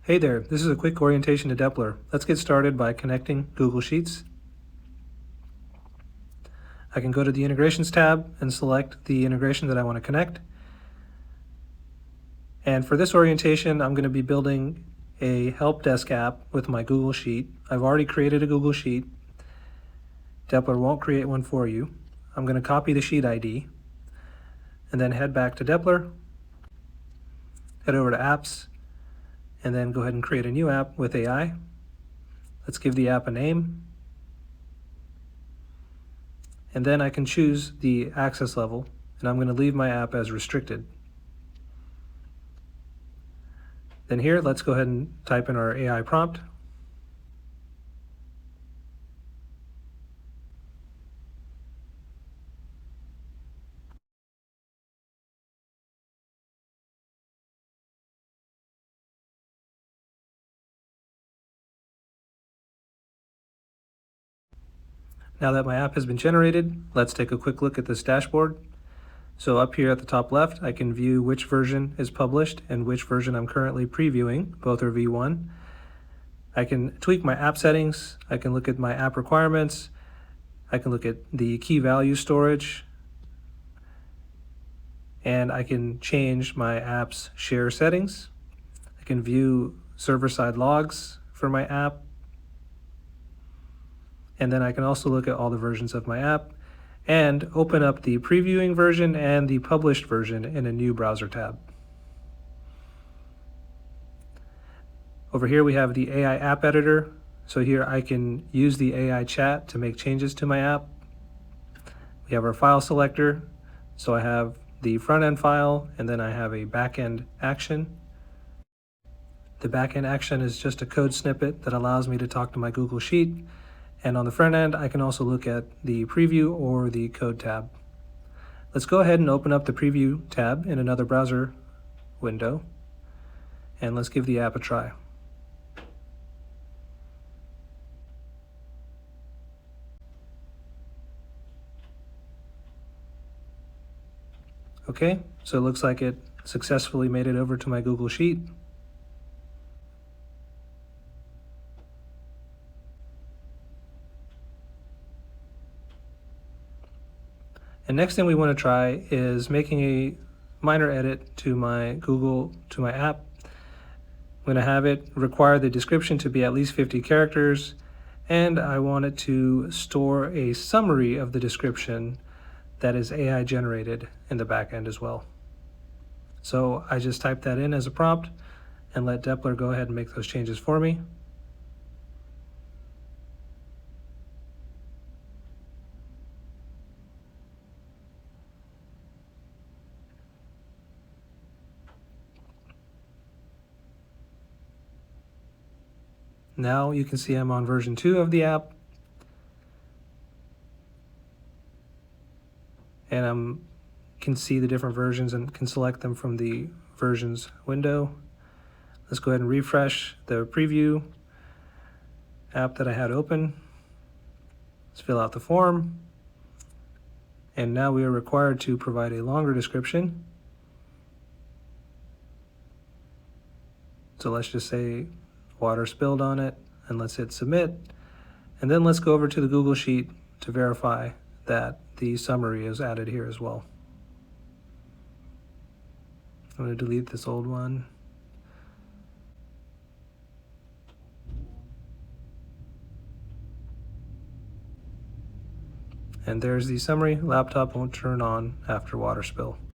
Hey there, this is a quick orientation to Deplyr. Let's get started by connecting Google Sheets. I can go to the Integrations tab and select the integration that I want to connect. And for this orientation, I'm going to be building a help desk app with my Google Sheet. I've already created a Google Sheet. Deplyr won't create one for you. I'm going to copy the sheet ID and then head back to Deplyr, head over to Apps, and then go ahead and create a new app with AI. Let's give the app a name. And then I can choose the access level, and I'm going to leave my app as restricted. Then here, let's go ahead and type in our AI prompt. Now that my app has been generated, let's take a quick look at this dashboard. So up here at the top left, I can view which version is published and which version I'm currently previewing. Both are V1. I can tweak my app settings. I can look at my app requirements. I can look at the key value storage. And I can change my app's share settings. I can view server-side logs for my app. And then I can also look at all the versions of my app and open up the previewing version and the published version in a new browser tab. Over here we have the AI app editor. So here I can use the AI chat to make changes to my app. We have our file selector. So I have the front end file and then I have a back-end action. The back-end action is just a code snippet that allows me to talk to my Google Sheet. And on the front end, I can also look at the preview or the code tab. Let's go ahead and open up the preview tab in another browser window. And let's give the app a try. Okay, so it looks like it successfully made it over to my Google Sheet. And next thing we want to try is making a minor edit to my app. I'm going to have it require the description to be at least 50 characters, and I want it to store a summary of the description that is AI generated in the back end as well. So I just type that in as a prompt and let Deplyr go ahead and make those changes for me. Now you can see I'm on version 2 of the app. And I can see the different versions and can select them from the versions window. Let's go ahead and refresh the preview app that I had open. Let's fill out the form. And now we are required to provide a longer description. So let's just say water spilled on it, and let's hit submit. And then let's go over to the Google Sheet to verify that the summary is added here as well. I'm going to delete this old one. And there's the summary. Laptop won't turn on after water spill.